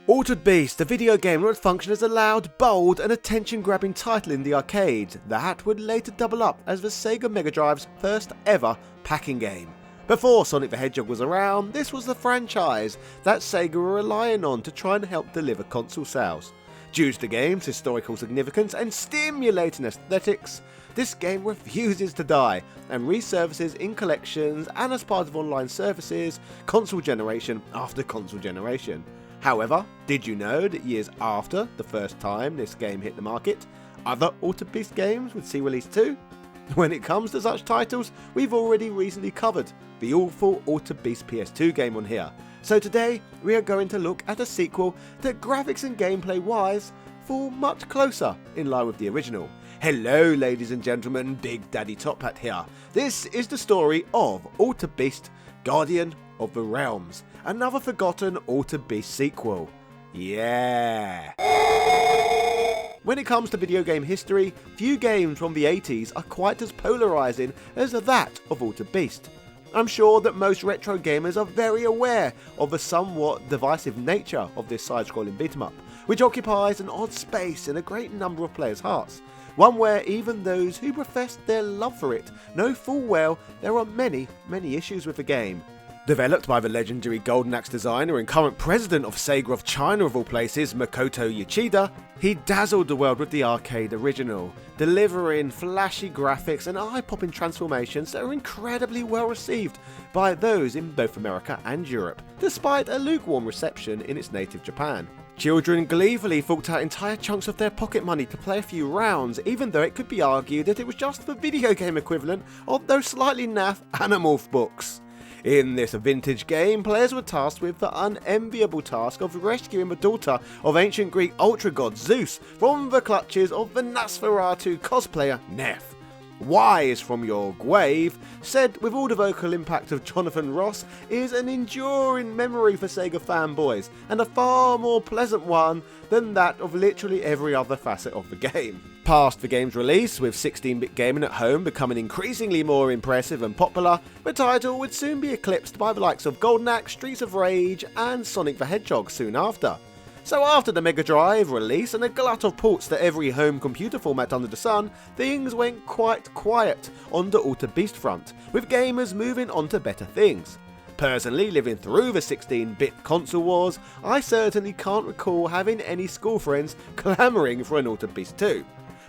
Altered Beast, a video game that would function as a loud, bold and attention-grabbing title in the arcade that would later double up as the Sega Mega Drive's first ever packing game. Before Sonic the Hedgehog was around, this was the franchise that Sega were relying on to try and help deliver console sales. Due to the game's historical significance and stimulating aesthetics, this game refuses to die and resurfaces in collections and as part of online services, console generation after console generation. However, did you know that years after the first time this game hit the market, other Altered Beast games would see release too? When it comes to such titles, we've already recently covered the awful Altered Beast PS2 game on here, so today we are going to look at a sequel that graphics and gameplay wise fall much closer in line with the original. Hello ladies and gentlemen, Big Daddy Top Hat here. This is the story of Altered Beast, Guardian of the Realms, another forgotten Altered Beast sequel. Yeah! When it comes to video game history, few games from the 80s are quite as polarising as that of Altered Beast. I'm sure that most retro gamers are very aware of the somewhat divisive nature of this side-scrolling beat-em-up, which occupies an odd space in a great number of players' hearts. One where even those who profess their love for it know full well there are many issues with the game. Developed by the legendary Golden Axe designer and current president of Sega of China of all places, Makoto Yoshida, he dazzled the world with the arcade original, delivering flashy graphics and eye-popping transformations that are incredibly well received by those in both America and Europe, despite a lukewarm reception in its native Japan. Children gleefully forked out entire chunks of their pocket money to play a few rounds, even though it could be argued that it was just the video game equivalent of those slightly naff Animorph books. In this vintage game, players were tasked with the unenviable task of rescuing the daughter of ancient Greek ultra god Zeus from the clutches of the Nosferatu cosplayer Neph. Wise from your grave, said with all the vocal impact of Jonathan Ross, is an enduring memory for Sega fanboys, and a far more pleasant one than that of literally every other facet of the game. Past the game's release, with 16-bit gaming at home becoming increasingly more impressive and popular, the title would soon be eclipsed by the likes of Golden Axe, Streets of Rage and Sonic the Hedgehog soon after. So after the Mega Drive release and a glut of ports to every home computer format under the sun, things went quite quiet on the Altered Beast front, with gamers moving on to better things. Personally, living through the 16-bit console wars, I certainly can't recall having any school friends clamouring for an Altered Beast 2.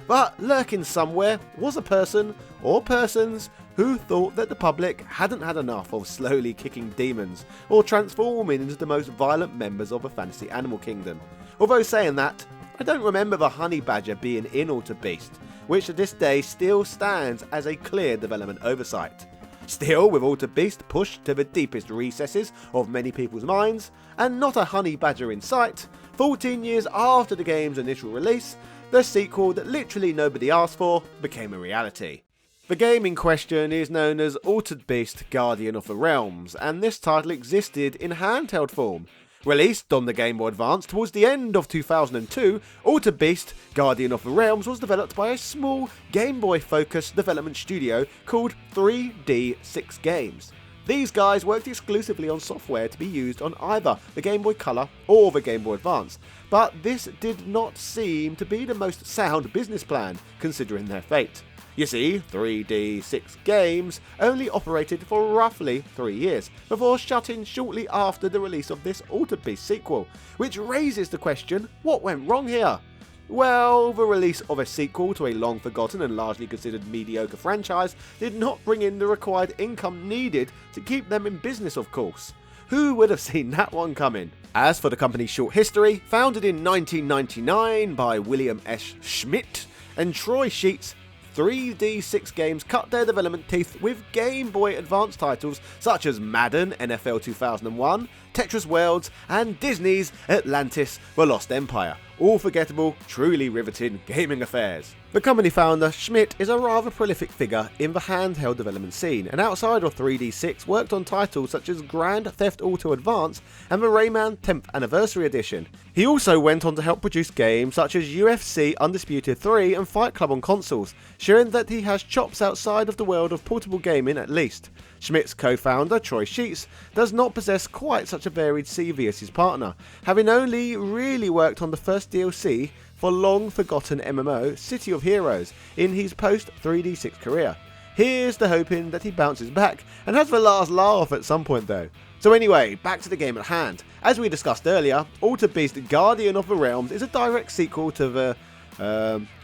But lurking somewhere was a person, or persons, who thought that the public hadn't had enough of slowly kicking demons, or transforming into the most violent members of the fantasy animal kingdom. Although saying that, I don't remember the honey badger being in Altered Beast, which to this day still stands as a clear development oversight. Still, with Altered Beast pushed to the deepest recesses of many people's minds, and not a honey badger in sight, 14 years after the game's initial release, the sequel that literally nobody asked for became a reality. The game in question is known as Altered Beast, Guardian of the Realms, and this title existed in handheld form. Released on the Game Boy Advance towards the end of 2002, Altered Beast, Guardian of the Realms was developed by a small Game Boy-focused development studio called 3D6 Games. These guys worked exclusively on software to be used on either the Game Boy Color or the Game Boy Advance, but this did not seem to be the most sound business plan considering their fate. You see, 3D6 Games only operated for roughly 3 years before shutting shortly after the release of this Altered Beast sequel, which raises the question, what went wrong here? Well, the release of a sequel to a long forgotten and largely considered mediocre franchise did not bring in the required income needed to keep them in business, of course. Who would have seen that one coming? As for the company's short history, founded in 1999 by William S. Schmidt and Troy Sheets, 3D6 Games cut their development teeth with Game Boy Advance titles such as Madden, NFL 2001, Tetris Worlds, and Disney's Atlantis: The Lost Empire. All forgettable, truly riveting gaming affairs. The company founder, Schmidt, is a rather prolific figure in the handheld development scene, and outside of 3D6 worked on titles such as Grand Theft Auto Advance and the Rayman 10th Anniversary Edition. He also went on to help produce games such as UFC Undisputed 3 and Fight Club on consoles, showing that he has chops outside of the world of portable gaming at least. Schmidt's co-founder, Troy Sheets, does not possess quite such such a varied CV as his partner, having only really worked on the first DLC for long forgotten MMO City of Heroes in his post 3D6 career. Here's the hoping that he bounces back and has the last laugh at some point though. So anyway, back to the game at hand. As we discussed earlier, Altered Beast Guardian of the Realms is a direct sequel to the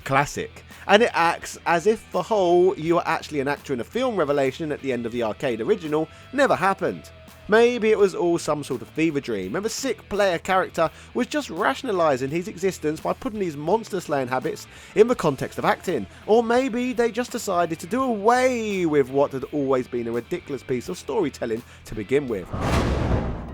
classic, and it acts as if the whole "you are actually an actor in a film" revelation at the end of the arcade original never happened. Maybe it was all some sort of fever dream, and the sick player character was just rationalising his existence by putting his monster slaying habits in the context of acting. Or maybe they just decided to do away with what had always been a ridiculous piece of storytelling to begin with.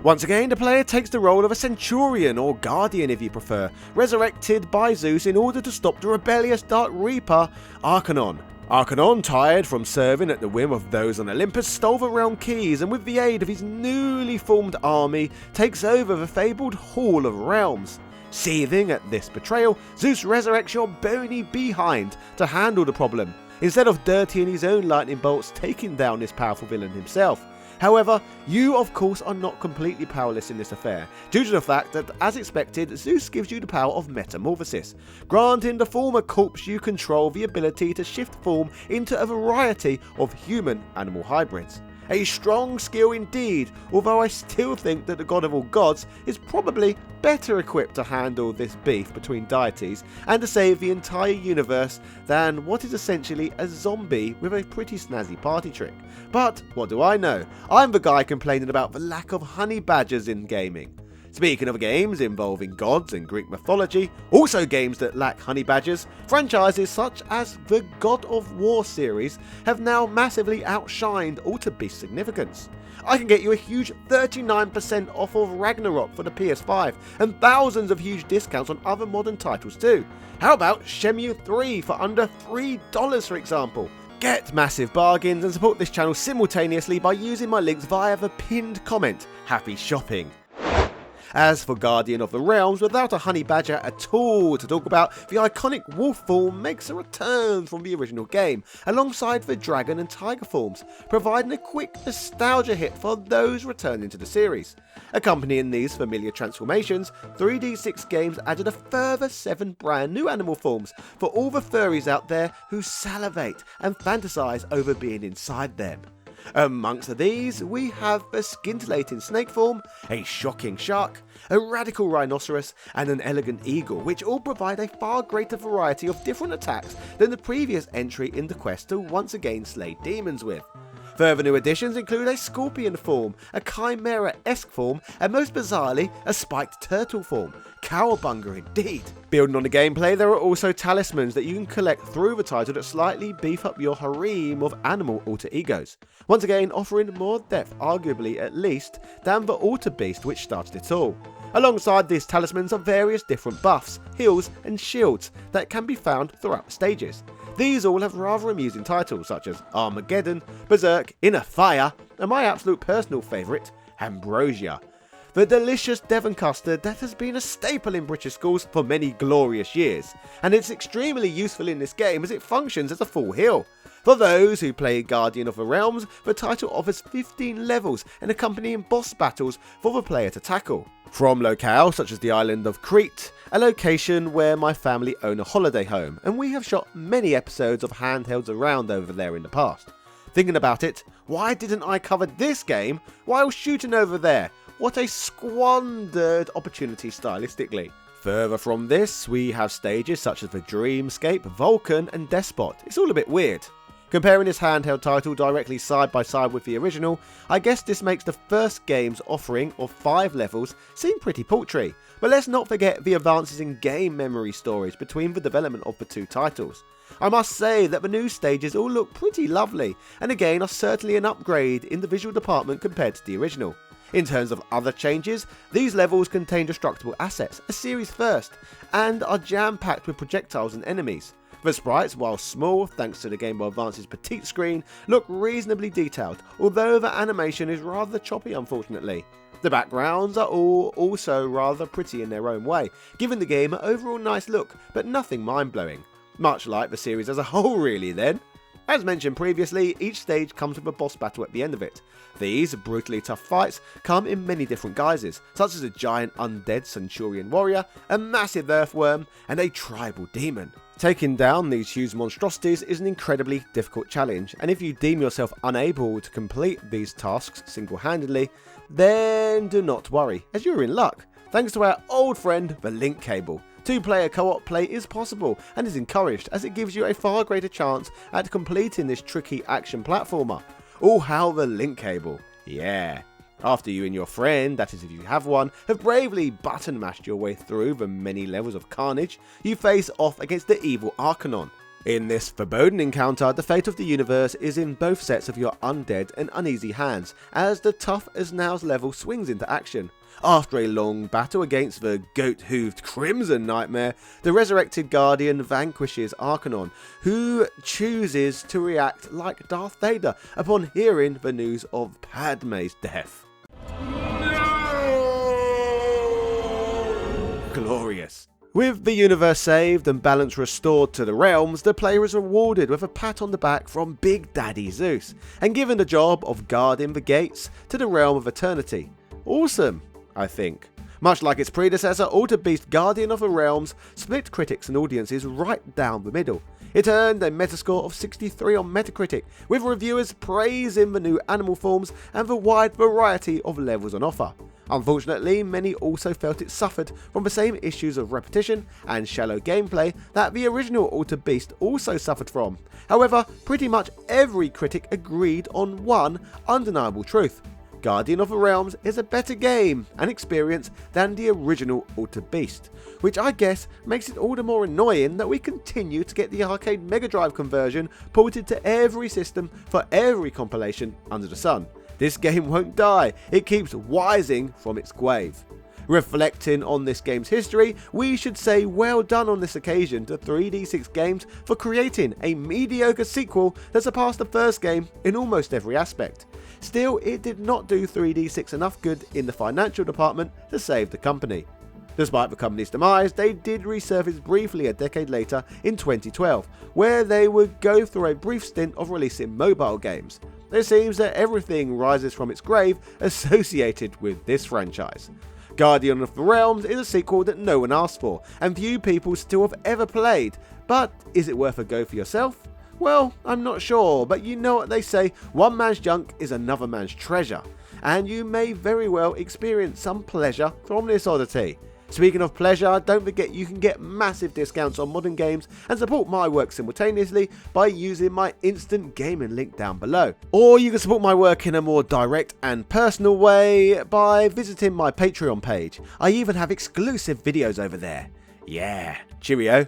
Once again, the player takes the role of a Centurion, or Guardian if you prefer, resurrected by Zeus in order to stop the rebellious Dark Reaper, Arcanon. Arcanon, tired from serving at the whim of those on Olympus, stole the realm keys and with the aid of his newly formed army, takes over the fabled Hall of Realms. Seething at this betrayal, Zeus resurrects your bony behind to handle the problem, instead of dirtying his own lightning bolts taking down this powerful villain himself. However, you of course are not completely powerless in this affair, due to the fact that, as expected, Zeus gives you the power of metamorphosis, granting the former corpse you control the ability to shift form into a variety of human-animal hybrids. A strong skill indeed, although I still think that the god of all gods is probably better equipped to handle this beef between deities and to save the entire universe than what is essentially a zombie with a pretty snazzy party trick. But what do I know? I'm the guy complaining about the lack of honey badgers in gaming. Speaking of games involving gods and Greek mythology, also games that lack honey badgers, franchises such as the God of War series have now massively outshined Altered Beast's significance. I can get you a huge 39% off of Ragnarok for the PS5 and thousands of huge discounts on other modern titles too. How about Shenmue 3 for under $3 for example? Get massive bargains and support this channel simultaneously by using my links via the pinned comment. Happy shopping! As for Guardian of the Realms, without a honey badger at all to talk about, the iconic wolf form makes a return from the original game, alongside the dragon and tiger forms, providing a quick nostalgia hit for those returning to the series. Accompanying these familiar transformations, 3D6 Games added a further 7 brand new animal forms for all the furries out there who salivate and fantasize over being inside them. Amongst these, we have a scintillating snake form, a shocking shark, a radical rhinoceros, and an elegant eagle, which all provide a far greater variety of different attacks than the previous entry in the quest to once again slay demons with. Further new additions include a scorpion form, a chimera-esque form, and most bizarrely, a spiked turtle form. Cowabunga indeed. Building on the gameplay, there are also talismans that you can collect through the title that slightly beef up your harem of animal alter egos. Once again, offering more depth, arguably at least, than the Altered Beast which started it all. Alongside these talismans are various different buffs, heals, and shields that can be found throughout the stages. These all have rather amusing titles such as Armageddon, Berserk, Inner Fire, and my absolute personal favourite, Ambrosia. The delicious Devon custard that has been a staple in British schools for many glorious years, and it's extremely useful in this game as it functions as a full heal. For those who play Guardian of the Realms, the title offers 15 levels and accompanying boss battles for the player to tackle. From locales such as the island of Crete, a location where my family own a holiday home, and we have shot many episodes of handhelds around over there in the past. Thinking about it, why didn't I cover this game while shooting over there? What a squandered opportunity stylistically. Further from this, we have stages such as the Dreamscape, Vulcan, and Despot. It's all a bit weird. Comparing this handheld title directly side by side with the original, I guess this makes the first game's offering of 5 levels seem pretty paltry, but let's not forget the advances in game memory storage between the development of the two titles. I must say that the new stages all look pretty lovely, and again are certainly an upgrade in the visual department compared to the original. In terms of other changes, these levels contain destructible assets, a series first, and are jam-packed with projectiles and enemies. The sprites, while small thanks to the Game Boy Advance's petite screen, look reasonably detailed, although the animation is rather choppy unfortunately. The backgrounds are all also rather pretty in their own way, giving the game an overall nice look, but nothing mind-blowing. Much like the series as a whole really then. As mentioned previously, each stage comes with a boss battle at the end of it. These brutally tough fights come in many different guises, such as a giant undead centurion warrior, a massive earthworm, and a tribal demon. Taking down these huge monstrosities is an incredibly difficult challenge, and if you deem yourself unable to complete these tasks single-handedly, then do not worry, as you're in luck, thanks to our old friend the link cable. 2-player co-op play is possible and is encouraged, as it gives you a far greater chance at completing this tricky action platformer. Oh, how the link cable, yeah. After you and your friend, that is if you have one, have bravely button mashed your way through the many levels of carnage, you face off against the evil Arcanon. In this foreboding encounter, the fate of the universe is in both sets of your undead and uneasy hands, as the tough as nails level swings into action. After a long battle against the goat-hooved Crimson Nightmare, the resurrected Guardian vanquishes Arcanon, who chooses to react like Darth Vader upon hearing the news of Padme's death. Glorious. With the universe saved and balance restored to the realms, the player is rewarded with a pat on the back from Big Daddy Zeus, and given the job of guarding the gates to the realm of eternity. Awesome, I think. Much like its predecessor, Altered Beast Guardian of the Realms split critics and audiences right down the middle. It earned a metascore of 63 on Metacritic, with reviewers praising the new animal forms and the wide variety of levels on offer. Unfortunately, many also felt it suffered from the same issues of repetition and shallow gameplay that the original Altered Beast also suffered from. However, pretty much every critic agreed on one undeniable truth. Guardian of the Realms is a better game and experience than the original Altered Beast, which I guess makes it all the more annoying that we continue to get the arcade Mega Drive conversion ported to every system for every compilation under the sun. This game won't die, it keeps rising from its grave. Reflecting on this game's history, we should say well done on this occasion to 3D6 Games for creating a mediocre sequel that surpassed the first game in almost every aspect. Still, it did not do 3D6 enough good in the financial department to save the company. Despite the company's demise, they did resurface briefly a decade later in 2012, where they would go through a brief stint of releasing mobile games. It seems that everything rises from its grave associated with this franchise. Guardian of the Realms is a sequel that no one asked for, and few people still have ever played, but is it worth a go for yourself? Well, I'm not sure, but you know what they say, one man's junk is another man's treasure, and you may very well experience some pleasure from this oddity. Speaking of pleasure, don't forget you can get massive discounts on modern games and support my work simultaneously by using my instant gaming link down below. Or you can support my work in a more direct and personal way by visiting my Patreon page. I even have exclusive videos over there. Yeah, cheerio.